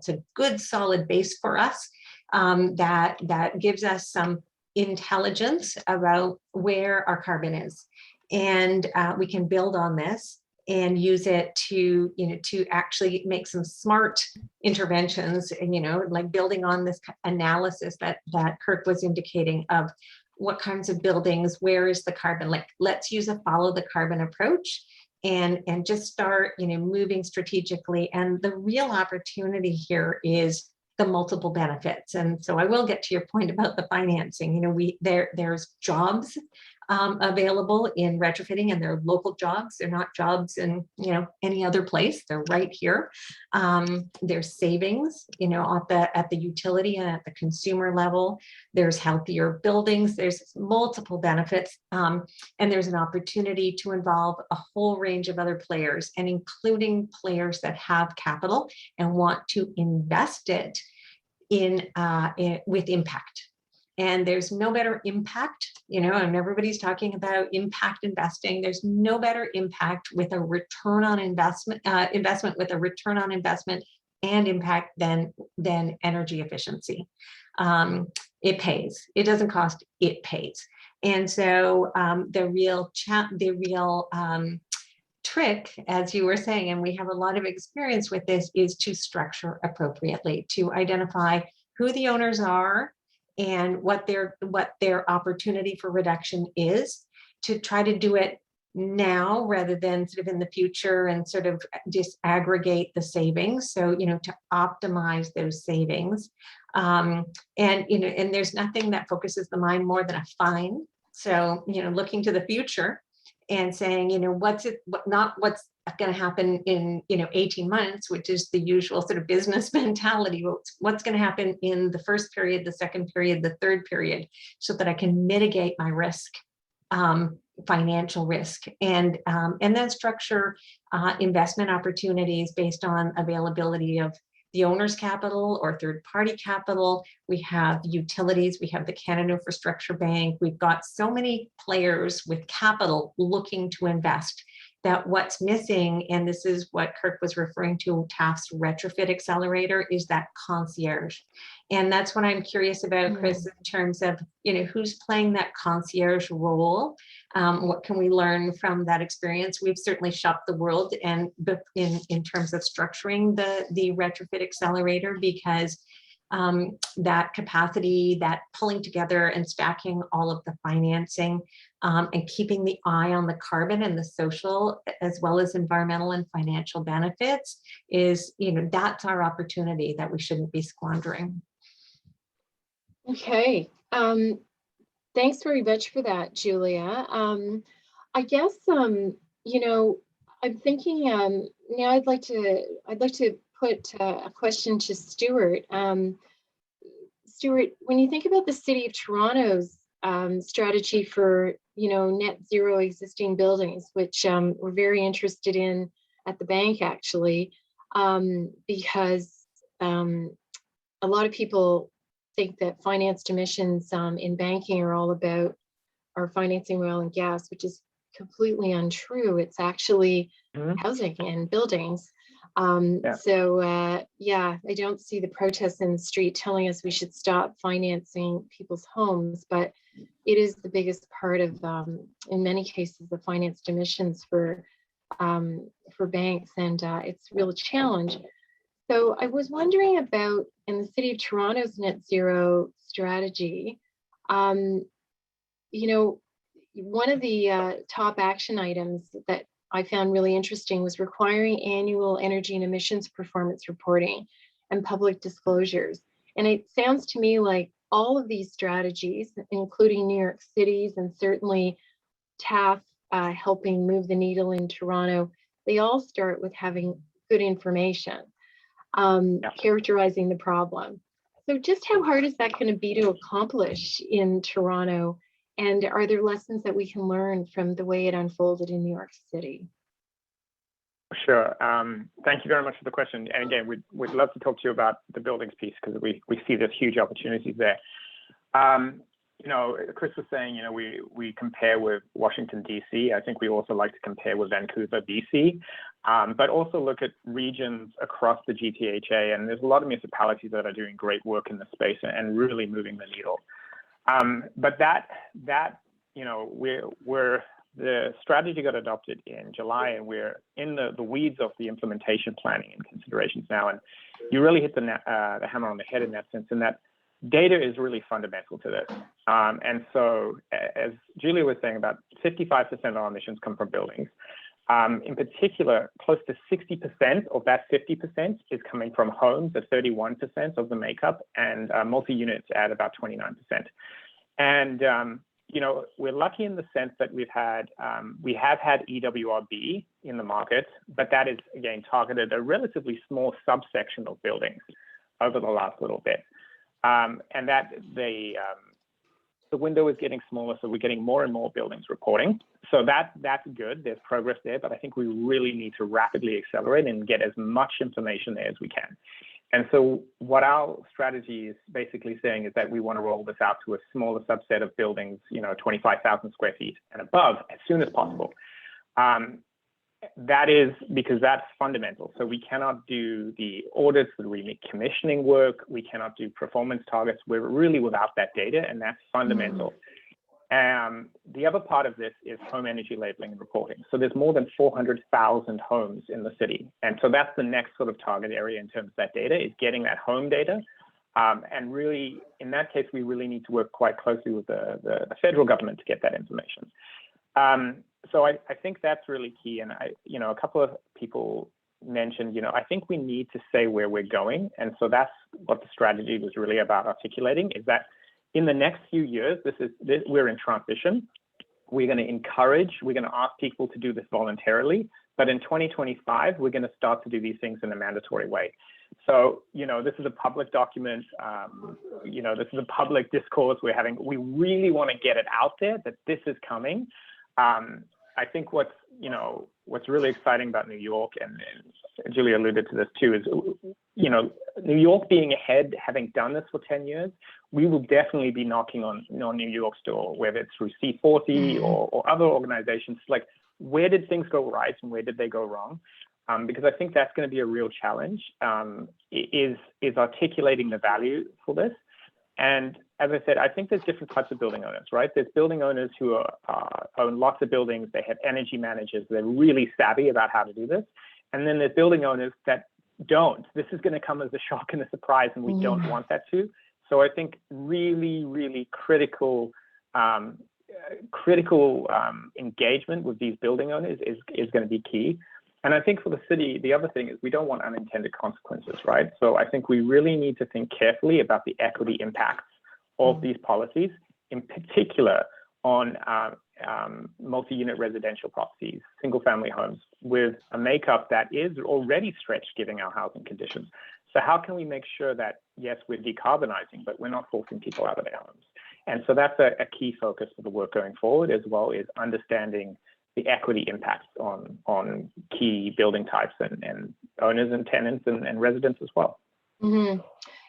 a good solid base for us. That gives us some intelligence about where our carbon is. and we can build on this and use it to, to actually make some smart interventions, and, like building on this analysis that Kirk was indicating of what kinds of buildings, where is the carbon, like let's use a follow the carbon approach and just start, moving strategically. And the real opportunity here is the multiple benefits. And so I will get to your point about the financing. There's jobs available in retrofitting, and they're local jobs. They're not jobs in any other place. They're right here. There's savings, at the utility and at the consumer level. There's healthier buildings. There's multiple benefits, and there's an opportunity to involve a whole range of other players, and including players that have capital and want to invest it in with impact. And there's no better impact, and everybody's talking about impact investing. There's no better impact with a return on investment, with a return on investment and impact than energy efficiency. It pays. It doesn't cost. It pays. And so the real trick, as you were saying, and we have a lot of experience with this, is to structure appropriately, to identify who the owners are and what their opportunity for reduction is, to try to do it now rather than sort of in the future and sort of disaggregate the savings. So, to optimize those savings. And there's nothing that focuses the mind more than a fine. So, looking to the future and saying, not what's going to happen in 18 months, which is the usual sort of business mentality. What's going to happen in the first period, the second period, the third period, so that I can mitigate my risk, financial risk, and then structure investment opportunities based on availability of the owner's capital or third-party capital. We have utilities, we have the Canada Infrastructure Bank. We've got so many players with capital looking to invest, that what's missing, and this is what Kirk was referring to, TAF's retrofit accelerator, is that concierge. And that's what I'm curious about, Chris, in terms of, who's playing that concierge role. What can we learn from that experience? We've certainly shopped the world, and in terms of structuring the retrofit accelerator, because that capacity, that pulling together and stacking all of the financing, and keeping the eye on the carbon and the social as well as environmental and financial benefits is, that's our opportunity that we shouldn't be squandering. Okay. Thanks very much for that, Julia. I guess, I'm thinking now I'd like to put a question to Stuart. Stuart, when you think about the City of Toronto's strategy for, net zero existing buildings, which we're very interested in at the bank, actually, because a lot of people think that financed emissions in banking are all about our financing oil and gas, which is completely untrue. It's actually housing and buildings. So I don't see the protests in the street telling us we should stop financing people's homes, but it is the biggest part of, in many cases, the financed emissions for banks, and it's a real challenge. So I was wondering about, in the City of Toronto's net zero strategy, one of the top action items that I found really interesting was requiring annual energy and emissions performance reporting and public disclosures. And it sounds to me like all of these strategies, including New York City's and certainly TAF helping move the needle in Toronto, they all start with having good information, characterizing the problem. So just how hard is that going to be to accomplish in Toronto? And are there lessons that we can learn from the way it unfolded in New York City? Sure. Thank you very much for the question. And again, we'd love to talk to you about the buildings piece, because we see there's huge opportunities there. Chris was saying, we compare with Washington, D.C. I think we also like to compare with Vancouver, B.C., but also look at regions across the GTHA. And there's a lot of municipalities that are doing great work in the space and really moving the needle. But we're the strategy got adopted in July, and we're in the weeds of the implementation planning and considerations now. And you really hit the hammer on the head in that sense, in that data is really fundamental to this. And so, as Julia was saying, about 55% of our emissions come from buildings. In particular, close to 60% of that 50% is coming from homes at 31% of the makeup, and multi-units at about 29%. And you know, we're lucky in the sense that we have had EWRB in the market, but that is again targeted a relatively small subsection of buildings over the last little bit, and that the window is getting smaller, so we're getting more and more buildings reporting. So that's good. There's progress there, but I think we really need to rapidly accelerate and get as much information there as we can. And so what our strategy is basically saying is that we want to roll this out to a smaller subset of buildings, you know, 25,000 square feet and above as soon as possible. That is because that's fundamental. So we cannot do the audits, the recommissioning work. We cannot do performance targets. We're really without that data, and that's fundamental. The other part of this is home energy labeling and reporting. So there's more than 400,000 homes in the city. And so that's the next sort of target area in terms of that data, is getting that home data. And really, in that case, we really need to work quite closely with the federal government to get that information. So I think that's really key. And you know, a couple of people mentioned, you know, I think we need to say where we're going. And so that's what the strategy was really about articulating, is that in the next few years, we're in transition. We're going to encourage, we're going to ask people to do this voluntarily. But in 2025, we're going to start to do these things in a mandatory way. So, you know, this is a public document. You know, this is a public discourse we're having. We really want to get it out there that this is coming. I think what's really exciting about New York, and Julia alluded to this too, is, you know, New York being ahead, having done this for 10 years, we will definitely be knocking on New York's door, whether it's through C40 or other organizations, like, where did things go right and where did they go wrong? Because I think that's going to be a real challenge, is articulating the value for this. And as I said, I think there's different types of building owners, right? There's building owners who own lots of buildings. They have energy managers. They're really savvy about how to do this. And then there's building owners that don't. This is going to come as a shock and a surprise, and we don't want that to. So I think really, really critical engagement with these building owners is going to be key. And I think for the city, the other thing is we don't want unintended consequences, right? So I think we really need to think carefully about the equity impacts of these policies, in particular on multi-unit residential properties, single-family homes, with a makeup that is already stretched given our housing conditions. So how can we make sure that, yes, we're decarbonizing, but we're not forcing people out of their homes? And so that's a key focus for the work going forward, as well as understanding the equity impacts on key building types and owners and tenants and residents as well. Mm-hmm.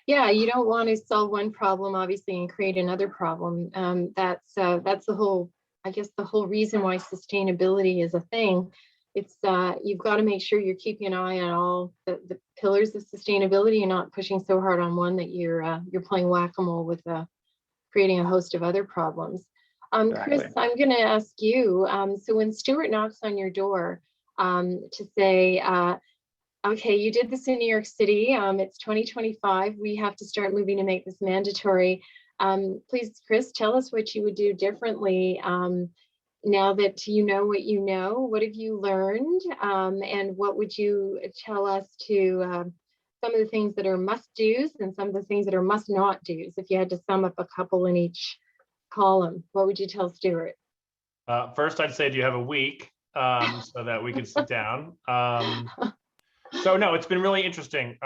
Yeah, you don't want to solve one problem, obviously, and create another problem. That's the whole, I guess, the whole reason why sustainability is a thing. It's you've got to make sure you're keeping an eye on all the pillars of sustainability and not pushing so hard on one that you're playing whack-a-mole with creating a host of other problems. Exactly. Chris, I'm going to ask you, so when Stuart knocks on your door to say, okay, you did this in New York City, it's 2025, we have to start moving to make this mandatory. Please, Chris, tell us what you would do differently now that you know what you know. What have you learned? And what would you tell us to some of the things that are must-dos and some of the things that are must-not-dos? If you had to sum up a couple in each column, what would you tell Stuart? First, I'd say, do you have a week so that we could sit down? So no, it's been really interesting.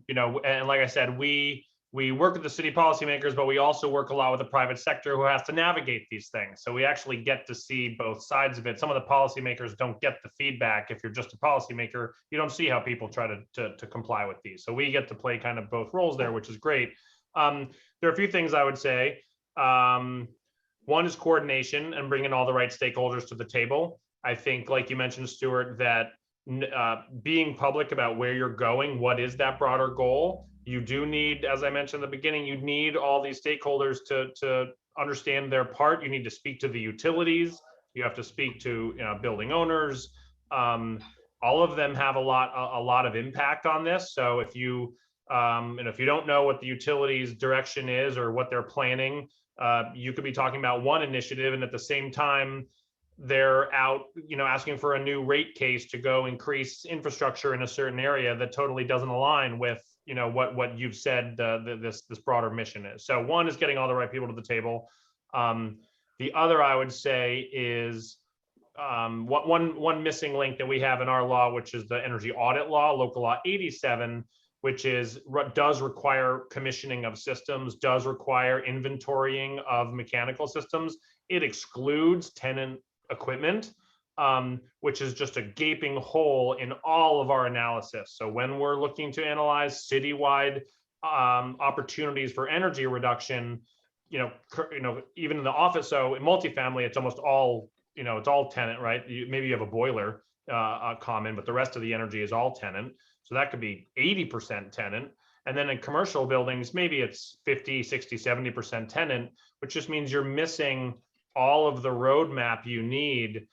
You know, and like I said, we work with the city policymakers, but we also work a lot with the private sector who has to navigate these things. So we actually get to see both sides of it. Some of the policymakers don't get the feedback. If you're just a policymaker, you don't see how people try to comply with these. So we get to play kind of both roles there, which is great. There are a few things I would say. One is coordination and bringing all the right stakeholders to the table. I think, like you mentioned, Stuart, that being public about where you're going, what is that broader goal? You do need, as I mentioned in the beginning, you need all these stakeholders to understand their part. You need to speak to the utilities. you have to speak to building owners. All of them have a lot of impact on this. So if you if you don't know what the utilities direction is or what they're planning, you could be talking about one initiative, and at the same time they're out asking for a new rate case to go increase infrastructure in a certain area that totally doesn't align with what you've said this broader mission is. So one is getting all the right people to the table. The other, I would say, is one missing link that we have in our law, which is the energy audit law, local law 87, which does require commissioning of systems, does require inventorying of mechanical systems. It excludes tenant equipment, which is just a gaping hole in all of our analysis. So when we're looking to analyze citywide opportunities for energy reduction, even in the office, so in multifamily, it's almost all, it's all tenant, right? Maybe you have a boiler common, but the rest of the energy is all tenant. So that could be 80% tenant. And then in commercial buildings, maybe it's 50, 60, 70% tenant, which just means you're missing all of the roadmap you need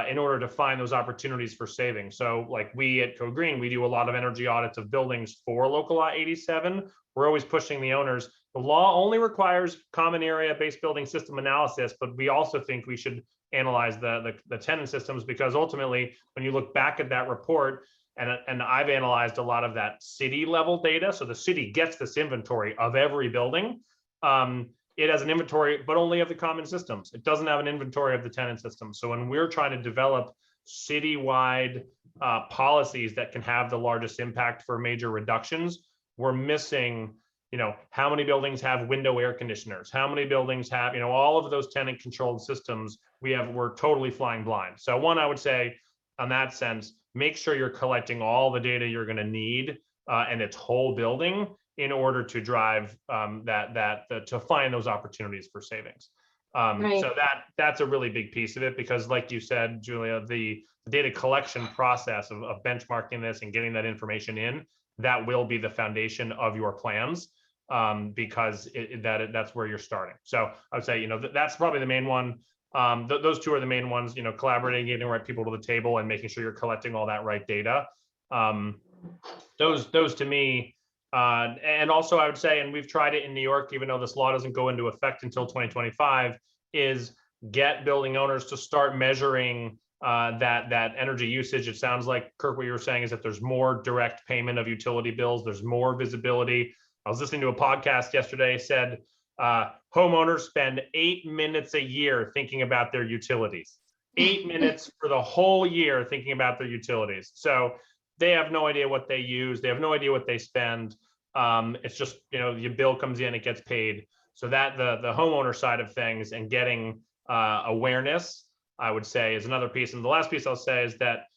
in order to find those opportunities for saving. So like we at Code Green, we do a lot of energy audits of buildings for local law 87. We're always pushing the owners. The law only requires common area based building system analysis, but we also think we should analyze the tenant systems, because ultimately, when you look back at that report, and I've analyzed a lot of that city level data. So the city gets this inventory of every building. It has an inventory, but only of the common systems. It doesn't have an inventory of the tenant systems. So when we're trying to develop citywide policies that can have the largest impact for major reductions, we're missing, how many buildings have window air conditioners? How many buildings have, all of those tenant controlled systems? We're totally flying blind. So one, I would say, on that sense, make sure you're collecting all the data you're going to need and its whole building in order to drive to find those opportunities for savings. Right. So that's a really big piece of it, because like you said, Julia, the data collection process of benchmarking this and getting that information in, that will be the foundation of your plans, because that's where you're starting. So I would say, that's probably the main one. Those two are the main ones, collaborating, getting the right people to the table and making sure you're collecting all that right data. Those to me, and also I would say, and we've tried it in New York, even though this law doesn't go into effect until 2025, is get building owners to start measuring that energy usage. It sounds like, Kirk, what you were saying is that there's more direct payment of utility bills. There's more visibility. I was listening to a podcast yesterday, said homeowners spend 8 minutes a year thinking about their utilities. 8 minutes for the whole year thinking about their utilities. So they have no idea what they use. They have no idea what they spend. It's just, your bill comes in, it gets paid. So that the homeowner side of things and getting awareness, I would say, is another piece. And the last piece I'll say is that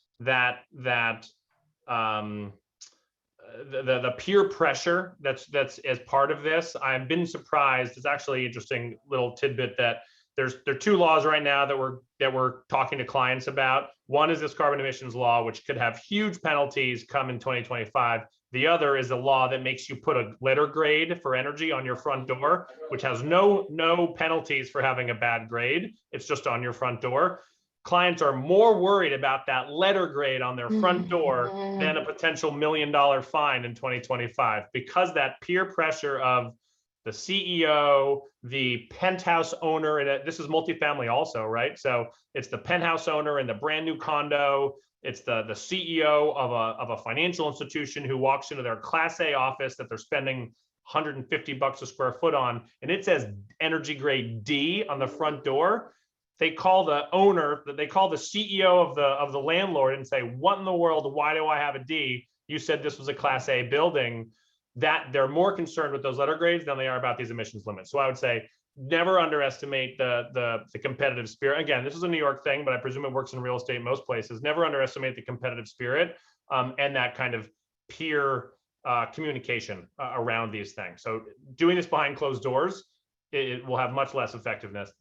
the peer pressure that's as part of this. I've been surprised. It's actually an interesting little tidbit that there are two laws right now that we're talking to clients about. One is this carbon emissions law, which could have huge penalties come in 2025. The other is a law that makes you put a letter grade for energy on your front door, which has no penalties for having a bad grade. It's just on your front door. Clients are more worried about that letter grade on their front door than a potential $1 million fine in 2025, because that peer pressure of the CEO, the penthouse owner, and this is multifamily also, right? So it's the penthouse owner in the brand new condo. It's the CEO of a financial institution who walks into their Class A office that they're spending $150 a square foot on, and it says energy grade D on the front door. They call the owner, they call the CEO of the landlord and say, "What in the world? Why do I have a D? You said this was a Class A building." That they're more concerned with those letter grades than they are about these emissions limits. So I would say never underestimate the competitive spirit. Again, this is a New York thing, but I presume it works in real estate most places. Never underestimate the competitive spirit and that kind of peer communication around these things. So doing this behind closed doors, it will have much less effectiveness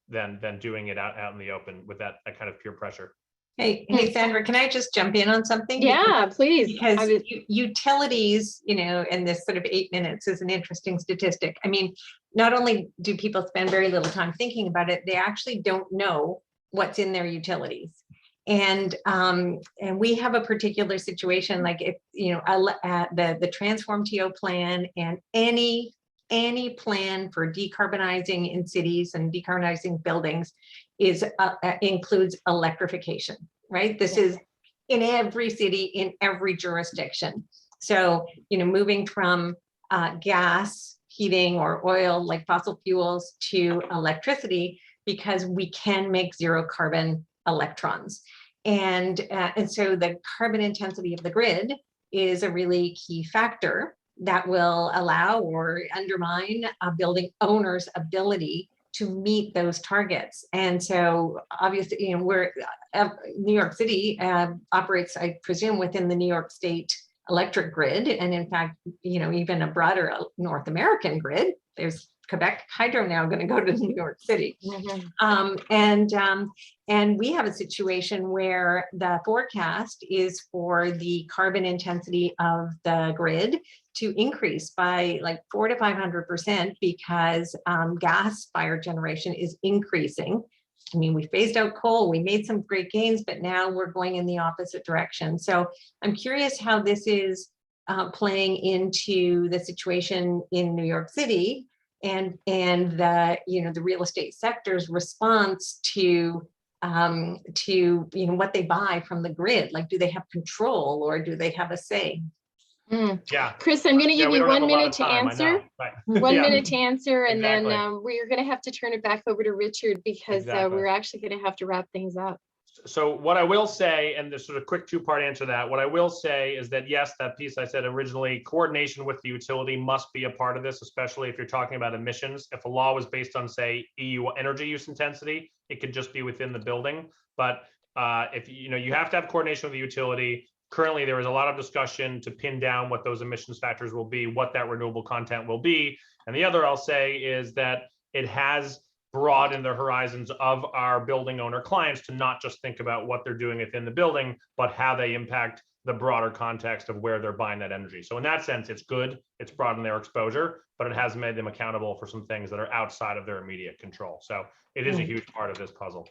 than doing it out in the open with that kind of peer pressure. Hey, Sandra, can I just jump in on something? Yeah, please. Because utilities, in this sort of 8 minutes is an interesting statistic. I mean, not only do people spend very little time thinking about it, they actually don't know what's in their utilities. And we have a particular situation, like if, you know, the Transform TO plan and any plan for decarbonizing in cities and decarbonizing buildings is includes electrification, right? This is in every city, in every jurisdiction. So, you know, moving from gas heating or oil, like fossil fuels, to electricity, because we can make zero carbon electrons. And so the carbon intensity of the grid is a really key factor that will allow or undermine a building owner's ability to meet those targets. And so obviously, you know, New York City operates, I presume, within the New York State electric grid. And in fact, you know, even a broader North American grid. There's Quebec Hydro now going to go to New York City. And we have a situation where the forecast is for the carbon intensity of the grid to increase by like 400 to 500% because gas-fired generation is increasing. I mean, we phased out coal, we made some great gains, but now we're going in the opposite direction. So I'm curious how this is playing into the situation in New York City and the, you know, the real estate sector's response to you know, what they buy from the grid. Like, do they have control or do they have a say? Yeah. Chris, I'm going to give you 1 minute to time, answer. right. 1 minute to answer, and Exactly. then we're going to have to turn it back over to Richard because we're actually going to have to wrap things up. So what I will say, and the sort of quick two-part answer to that, what I will say is that yes, that piece I said originally, coordination with the utility must be a part of this, especially if you're talking about emissions. If a law was based on, say, EU energy use intensity, it could just be within the building. But if you know, you have to have coordination with the utility. Currently, there is a lot of discussion to pin down what those emissions factors will be, what that renewable content will be. And the other I'll say is that it has broaden the horizons of our building owner clients to not just think about what they're doing within the building, but how they impact the broader context of where they're buying that energy. So in that sense, it's good. It's broadened their exposure, but it has made them accountable for some things that are outside of their immediate control. So it is a huge part of this puzzle.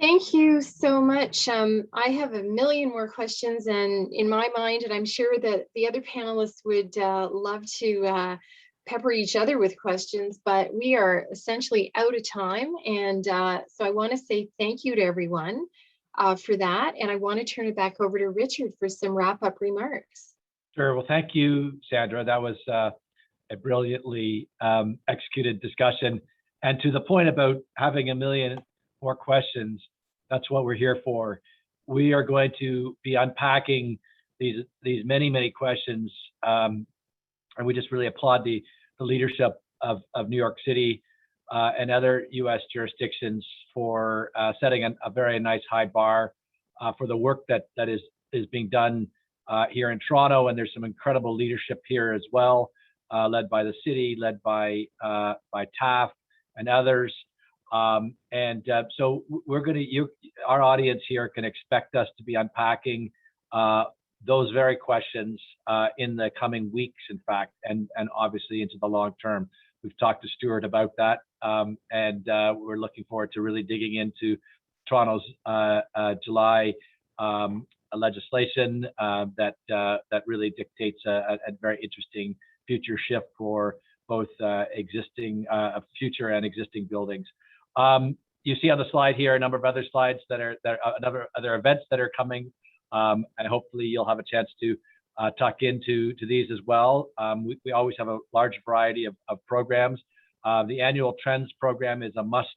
Thank you so much. I have a million more questions and in my mind, and I'm sure that the other panelists would love to pepper each other with questions, but we are essentially out of time. And so I want to say thank you to everyone for that. And I want to turn it back over to Richard for some wrap-up remarks. Sure. Well, thank you, Sandra. That was a brilliantly executed discussion. And to the point about having a million more questions, that's what we're here for. We are going to be unpacking these many, many questions. And we just really applaud the leadership of New York City and other US jurisdictions for setting a very nice high bar for the work that is being done here in Toronto. And there's some incredible leadership here as well, led by the city, led by TAF and others. So we're going to, our audience here can expect us to be unpacking those very questions in the coming weeks, in fact, and obviously into the long term. We've talked to Stuart about that, and we're looking forward to really digging into Toronto's July legislation that really dictates a very interesting future shift for both existing future and existing buildings. You see on the slide here a number of other slides that are other events that are coming. And hopefully you'll have a chance to tuck into these as well. We always have a large variety of programs. The annual Trends program is a must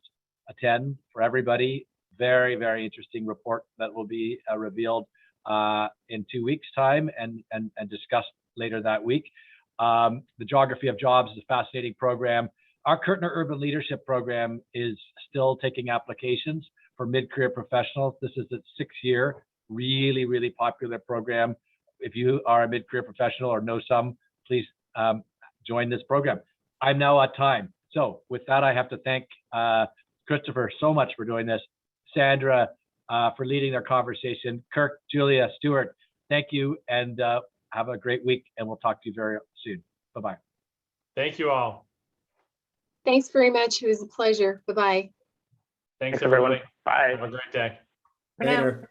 attend for everybody. Very, very interesting report that will be revealed in 2 weeks' time and discussed later that week. The Geography of Jobs is a fascinating program. Our Kurtner Urban Leadership Program is still taking applications for mid-career professionals. This is its 6th year. Really, really popular program. If you are a mid-career professional or know some, please join this program. I'm now at time. So with that, I have to thank Christopher so much for doing this, Sandra for leading their conversation, Kirk, Julia, Stuart, thank you, and have a great week, and we'll talk to you very soon. Bye-bye. Thank you all. Thanks very much. It was a pleasure. Bye-bye. Thanks, everyone. everybody. Bye. Have a great day. For now. Later.